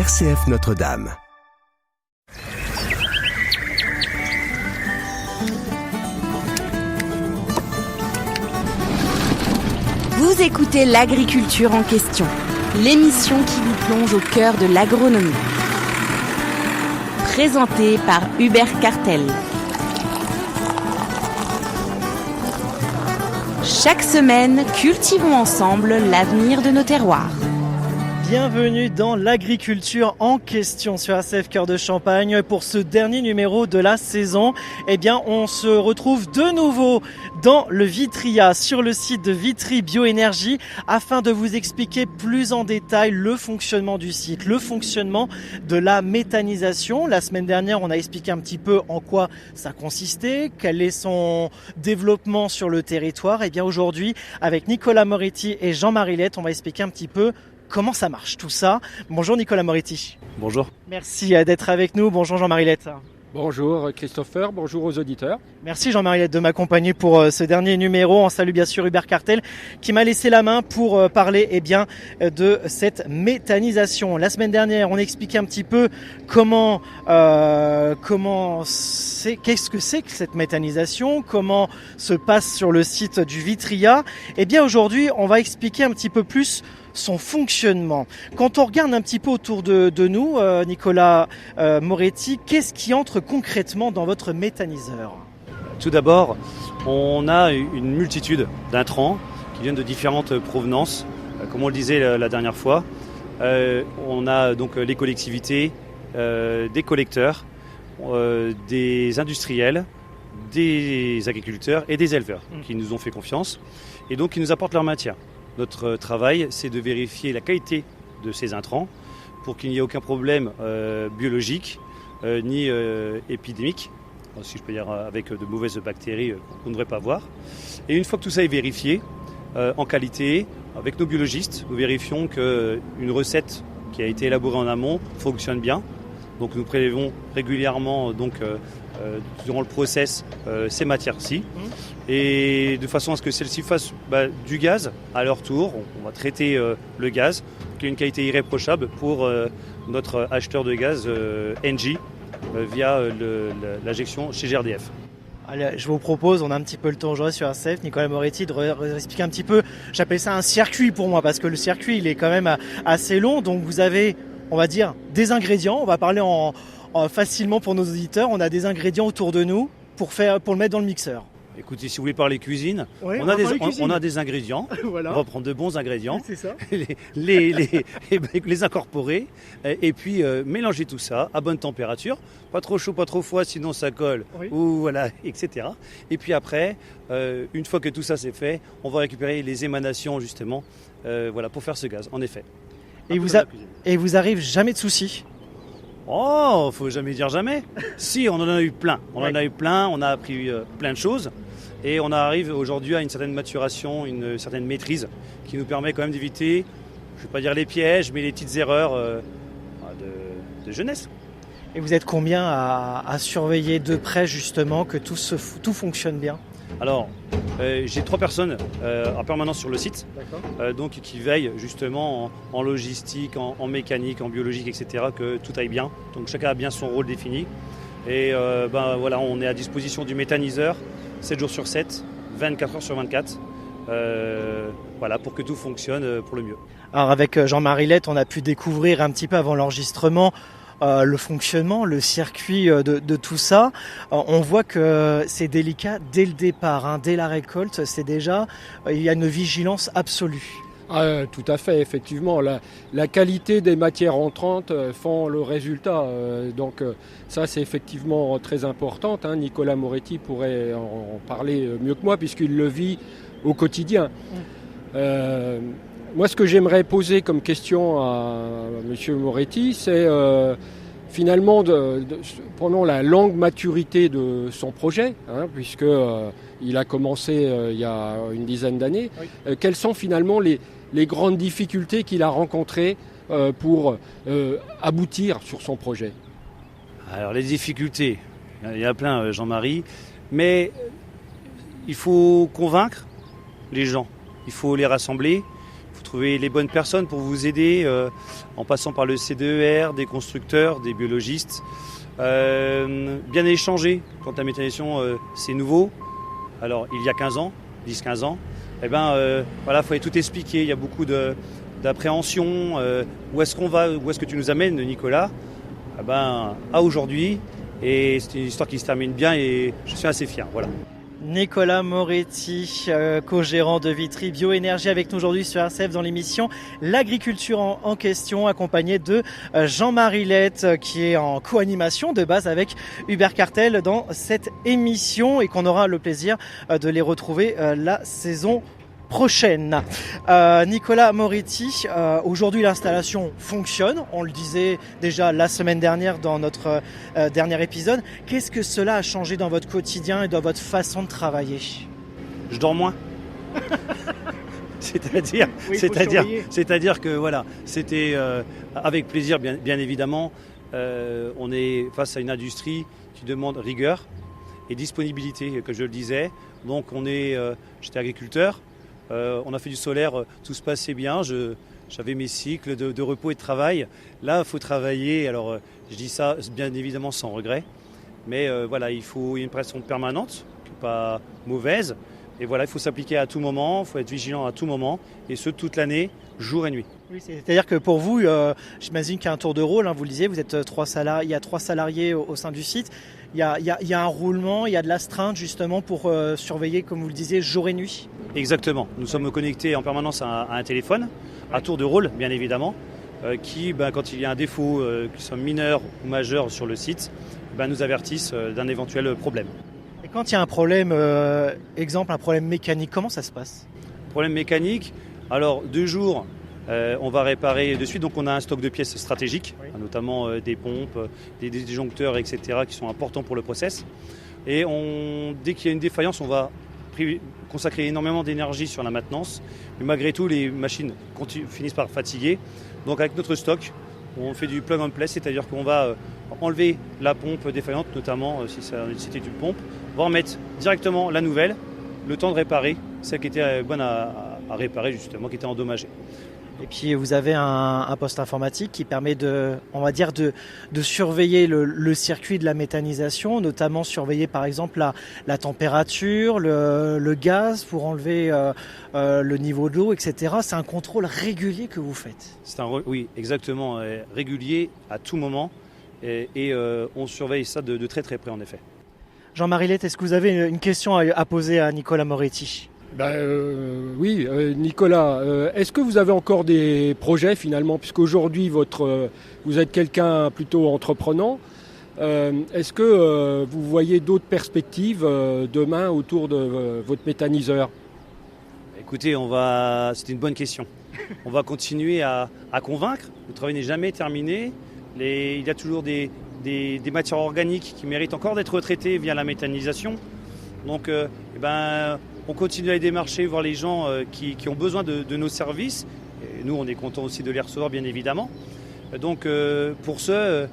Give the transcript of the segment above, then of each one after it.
RCF Notre-Dame. Vous écoutez l'agriculture en question, l'émission qui vous plonge au cœur de l'agronomie. Présentée par Hubert Cartel. Chaque semaine, cultivons ensemble l'avenir de nos terroirs. Bienvenue dans l'agriculture en question sur RCF Cœur de Champagne pour ce dernier numéro de la saison. Eh bien, on se retrouve de nouveau dans le Vitria, sur le site de Vitry Bioénergie, afin de vous expliquer plus en détail le fonctionnement du site, le fonctionnement de la méthanisation. La semaine dernière, on a expliqué un petit peu en quoi ça consistait, quel est son développement sur le territoire. Eh bien, aujourd'hui, avec Nicolas Moretti et Jean-Marie Lette, on va expliquer un petit peu comment ça marche tout ça. Bonjour Nicolas Moretti. Bonjour. Merci d'être avec nous. Bonjour Jean-Marie Lette. Bonjour Christopher, bonjour aux auditeurs. Merci Jean-Marie Lette de m'accompagner pour ce dernier numéro. On salue bien sûr Hubert Cartel qui m'a laissé la main pour parler de cette méthanisation. La semaine dernière, on expliquait un petit peu qu'est-ce que c'est que cette méthanisation, comment se passe sur le site du Vitria. Eh bien aujourd'hui, on va expliquer un petit peu plus son fonctionnement. Quand on regarde un petit peu autour de nous, Nicolas Moretti, qu'est-ce qui entre concrètement dans votre méthaniseur ? Tout d'abord, on a une multitude d'intrants qui viennent de différentes provenances. Comme on le disait la dernière fois, on a donc les collectivités, des collecteurs, des industriels, des agriculteurs et des éleveurs qui nous ont fait confiance et donc qui nous apportent leur matière. Notre travail, c'est de vérifier la qualité de ces intrants pour qu'il n'y ait aucun problème biologique ni épidémique, si je peux dire avec de mauvaises bactéries qu'on ne devrait pas avoir. Et une fois que tout ça est vérifié en qualité, avec nos biologistes, nous vérifions qu'une recette qui a été élaborée en amont fonctionne bien. Donc nous prélevons régulièrement durant le process ces matières-ci et de façon à ce que celles-ci fassent du gaz à leur tour. On va traiter le gaz qui a une qualité irréprochable pour notre acheteur de gaz Engie via l'injection chez GRDF. Allez, je vous propose, on a un petit peu le temps aujourd'hui sur RCF, Nicolas Moretti, de expliquer un petit peu, j'appelle ça un circuit pour moi parce que le circuit il est quand même assez long, donc vous avez, on va dire, des ingrédients, on va parler facilement pour nos auditeurs, on a des ingrédients autour de nous pour le mettre dans le mixeur. Écoutez, si vous voulez parler cuisine, ouais, on a des ingrédients, voilà. On va prendre de bons ingrédients, c'est ça. les incorporer et puis mélanger tout ça à bonne température, pas trop chaud, pas trop froid, sinon ça colle, ou voilà, etc. Et puis après, une fois que tout ça c'est fait, on va récupérer les émanations justement pour faire ce gaz, en effet. Et vous arrive jamais de soucis ? Oh, faut jamais dire jamais. Si, on en a eu plein. On a appris plein de choses. Et on arrive aujourd'hui à une certaine maturation, une certaine maîtrise qui nous permet quand même d'éviter, je ne vais pas dire les pièges, mais les petites erreurs de jeunesse. Et vous êtes combien à surveiller de près justement que tout fonctionne bien ? Alors, j'ai 3 personnes en permanence sur le site, donc qui veillent justement en logistique, en mécanique, en biologique, etc., que tout aille bien. Donc chacun a bien son rôle défini. Et on est à disposition du méthaniseur 7 jours sur 7, 24 heures sur 24, pour que tout fonctionne pour le mieux. Alors avec Jean-Marie Lette, on a pu découvrir un petit peu avant l'enregistrement le fonctionnement, le circuit de tout ça. On voit que c'est délicat dès le départ, dès la récolte, c'est déjà, il y a une vigilance absolue. Tout à fait, effectivement. La qualité des matières entrantes font le résultat. Ça, c'est effectivement très important. Nicolas Moretti pourrait en parler mieux que moi puisqu'il le vit au quotidien. Moi, ce que j'aimerais poser comme question à M. Moretti, c'est finalement pendant la longue maturité de son projet, puisqu'il a commencé il y a une dizaine d'années, quelles sont finalement les grandes difficultés qu'il a rencontrées pour aboutir sur son projet ? Alors les difficultés, il y en a plein, Jean-Marie, mais il faut convaincre les gens, il faut les rassembler, il faut trouver les bonnes personnes pour vous aider, en passant par le CDER, des constructeurs, des biologistes. Bien échanger quand la méthanisation c'est nouveau. Alors il y a 15 ans, 10-15 ans, voilà, faut tout expliquer. Il y a beaucoup d'appréhension. Où est-ce qu'on va, où est-ce que tu nous amènes, Nicolas? À aujourd'hui. Et c'est une histoire qui se termine bien et je suis assez fier. Voilà. Nicolas Moretti, co-gérant de Vitry Bioénergie, avec nous aujourd'hui sur RCF dans l'émission L'agriculture en question, accompagné de Jean-Marie Lette, qui est en co-animation de base avec Hubert Cartel dans cette émission et qu'on aura le plaisir de les retrouver la saison prochaine. Nicolas Moretti, aujourd'hui l'installation fonctionne, on le disait déjà la semaine dernière dans notre dernier épisode. Qu'est-ce que cela a changé dans votre quotidien et dans votre façon de travailler? Je dors moins. C'est-à-dire que voilà, c'était avec plaisir bien évidemment. On est face à une industrie qui demande rigueur et disponibilité, que je le disais. Donc j'étais agriculteur. On a fait du solaire, tout se passait bien, j'avais mes cycles de repos et de travail. Là, il faut travailler, alors je dis ça bien évidemment sans regret, mais voilà, il faut une pression permanente, qui n'est pas mauvaise, et voilà, il faut s'appliquer à tout moment, il faut être vigilant à tout moment, et ce toute l'année, jour et nuit. Oui, c'est-à-dire que pour vous, j'imagine qu'il y a un tour de rôle, vous le disiez, vous êtes il y a 3 salariés au sein du site, il y a un roulement, il y a de l'astreinte justement pour surveiller, comme vous le disiez, jour et nuit. Exactement, nous sommes connectés en permanence à un téléphone, à tour de rôle bien évidemment, qui, quand il y a un défaut, qu'il soit mineur ou majeur sur le site, nous avertissent d'un éventuel problème. Et quand il y a un problème, exemple un problème mécanique, comment ça se passe? Problème mécanique, alors 2 jours, on va réparer de suite, donc on a un stock de pièces stratégiques, oui, notamment des pompes, des disjoncteurs, etc., qui sont importants pour le process. Et dès qu'il y a une défaillance, on va consacrer énormément d'énergie sur la maintenance, mais malgré tout les machines finissent par fatiguer. Donc avec notre stock, on fait du plug and play, c'est-à-dire qu'on va enlever la pompe défaillante, notamment si c'était une pompe, on va remettre directement la nouvelle, le temps de réparer celle qui était bonne à réparer justement, qui était endommagée. Et puis vous avez un poste informatique qui permet de surveiller le circuit de la méthanisation, notamment surveiller par exemple la température, le gaz pour enlever le niveau de l'eau, etc. C'est un contrôle régulier que vous faites. Oui, exactement, régulier à tout moment et on surveille ça de très très près en effet. Jean-Marie Lette, est-ce que vous avez une question à poser à Nicolas Moretti? Oui, Nicolas, est-ce que vous avez encore des projets finalement, puisqu'aujourd'hui vous êtes quelqu'un plutôt entreprenant, est-ce que vous voyez d'autres perspectives demain autour de votre méthaniseur? Écoutez, c'est une bonne question. On va continuer à convaincre, le travail n'est jamais terminé, il y a toujours des matières organiques qui méritent encore d'être traitées via la méthanisation. Donc on continue à démarcher, voir les gens qui ont besoin de nos services. Et nous, on est content aussi de les recevoir, bien évidemment. Donc, pour ce,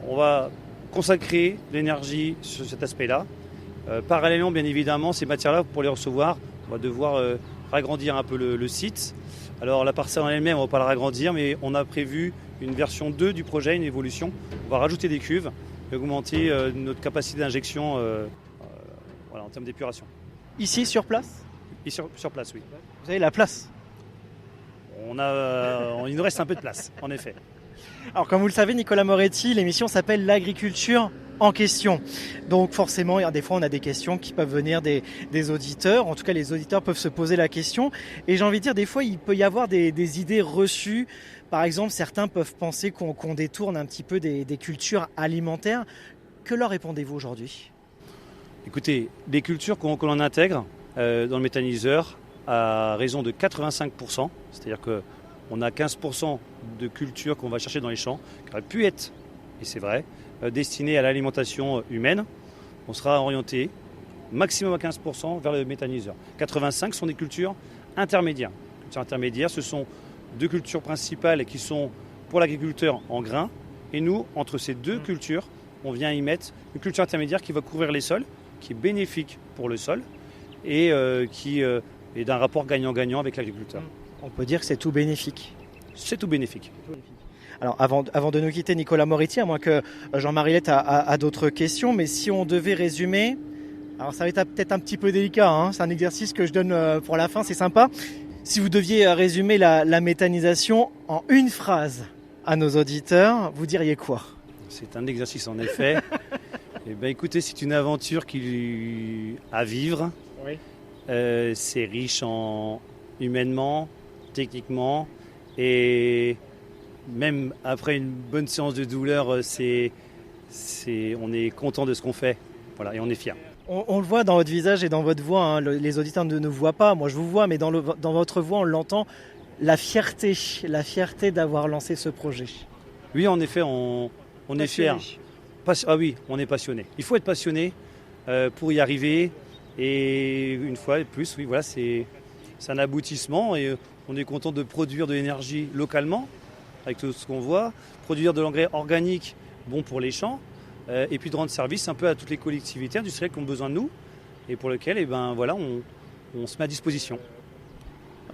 on va consacrer l'énergie sur cet aspect-là. Parallèlement, bien évidemment, ces matières-là, pour les recevoir, on va devoir agrandir un peu le site. Alors, la parcelle en elle-même, on ne va pas la agrandir, mais on a prévu une version 2 du projet, une évolution. On va rajouter des cuves et augmenter notre capacité d'injection en termes d'épuration. Ici, sur place? Et sur place, oui. Vous avez la place? Il nous reste un peu de place, en effet. Alors, comme vous le savez, Nicolas Moretti, l'émission s'appelle L'agriculture en question. Donc, forcément, des fois, on a des questions qui peuvent venir des auditeurs. En tout cas, les auditeurs peuvent se poser la question. Et j'ai envie de dire, des fois, il peut y avoir des idées reçues. Par exemple, certains peuvent penser qu'on détourne un petit peu des cultures alimentaires. Que leur répondez-vous aujourd'hui? Écoutez, les cultures qu'on intègre dans le méthaniseur à raison de 85%, c'est-à-dire qu'on a 15% de cultures qu'on va chercher dans les champs, qui auraient pu être, et c'est vrai, destinées à l'alimentation humaine. On sera orienté maximum à 15% vers le méthaniseur. 85% sont des cultures intermédiaires. Les cultures intermédiaires, ce sont 2 cultures principales qui sont pour l'agriculteur en grains. Et nous, entre ces 2 cultures, on vient y mettre une culture intermédiaire qui va couvrir les sols, qui est bénéfique pour le sol et qui est d'un rapport gagnant-gagnant avec l'agriculteur. On peut dire que c'est tout bénéfique. C'est tout bénéfique. Alors avant de nous quitter, Nicolas Moretti, à moins que Jean-Marie Lette a d'autres questions, mais si on devait résumer, alors ça va être peut-être un petit peu délicat, hein, c'est un exercice que je donne pour la fin, c'est sympa. Si vous deviez résumer la méthanisation en une phrase à nos auditeurs, vous diriez quoi? C'est un exercice en effet. Eh ben, écoutez, c'est une aventure à vivre. Oui. C'est riche humainement, techniquement, et même après une bonne séance de douleur, on est content de ce qu'on fait. Voilà, et on est fiers. On le voit dans votre visage et dans votre voix, hein, les auditeurs ne nous voient pas, moi je vous vois, mais dans votre voix on l'entend, la fierté d'avoir lancé ce projet. Oui, en effet, on est fiers. Ah oui, on est passionné. Il faut être passionné pour y arriver. Et une fois de plus, oui, voilà, c'est un aboutissement et on est content de produire de l'énergie localement avec tout ce qu'on voit, produire de l'engrais organique bon pour les champs et puis de rendre service un peu à toutes les collectivités industrielles qui ont besoin de nous et pour lesquelles voilà, on se met à disposition.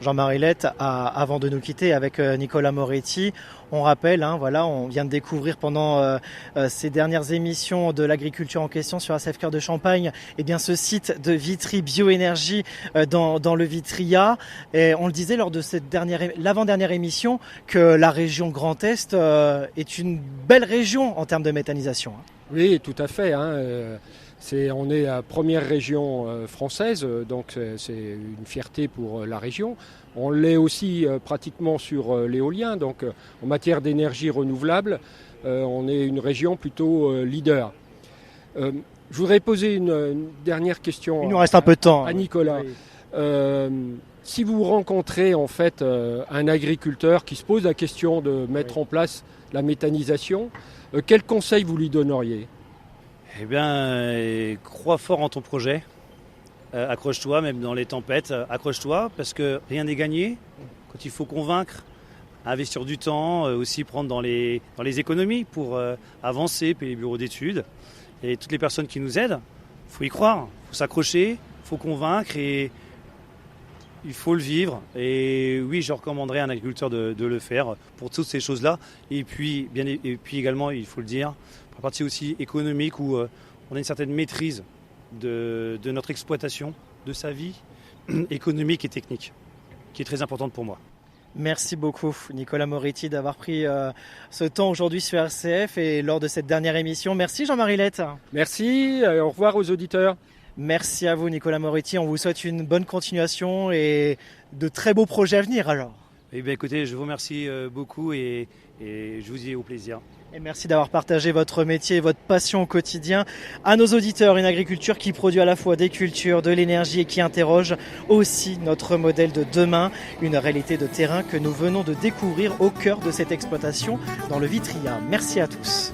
Jean-Marie Lette, avant de nous quitter avec Nicolas Moretti, on rappelle, hein, voilà, on vient de découvrir pendant ces dernières émissions de l'agriculture en question sur ACF Cœur de Champagne, eh bien, ce site de Vitry Bioénergie dans le Vitria. Et on le disait lors de l'avant-dernière émission que la région Grand Est est une belle région en termes de méthanisation. Oui, tout à fait. On est la première région française, donc c'est une fierté pour la région. On l'est aussi pratiquement sur l'éolien, donc en matière d'énergie renouvelable, on est une région plutôt leader. Je voudrais poser une dernière question. Il nous reste un peu de temps à Nicolas. Oui. Si vous rencontrez en fait un agriculteur qui se pose la question de mettre en place la méthanisation, quel conseil vous lui donneriez ? Eh bien, crois fort en ton projet. Accroche-toi, même dans les tempêtes. Accroche-toi, parce que rien n'est gagné. Quand il faut convaincre, investir du temps, aussi prendre dans les économies pour avancer, payer les bureaux d'études. Et toutes les personnes qui nous aident, il faut y croire, il faut s'accrocher, il faut convaincre et il faut le vivre. Et oui, je recommanderais à un agriculteur de le faire pour toutes ces choses-là. Et puis également, il faut le dire, pour la partie aussi économique où on a une certaine maîtrise de notre exploitation, de sa vie économique et technique, qui est très importante pour moi. Merci beaucoup Nicolas Moretti d'avoir pris ce temps aujourd'hui sur RCF et lors de cette dernière émission. Merci Jean-Marie Lette. Merci, au revoir aux auditeurs. Merci à vous Nicolas Moretti, on vous souhaite une bonne continuation et de très beaux projets à venir alors. Eh bien écoutez, je vous remercie beaucoup et je vous dis au plaisir. Et merci d'avoir partagé votre métier et votre passion au quotidien. À nos auditeurs, une agriculture qui produit à la fois des cultures, de l'énergie et qui interroge aussi notre modèle de demain. Une réalité de terrain que nous venons de découvrir au cœur de cette exploitation dans le Vitria. Merci à tous.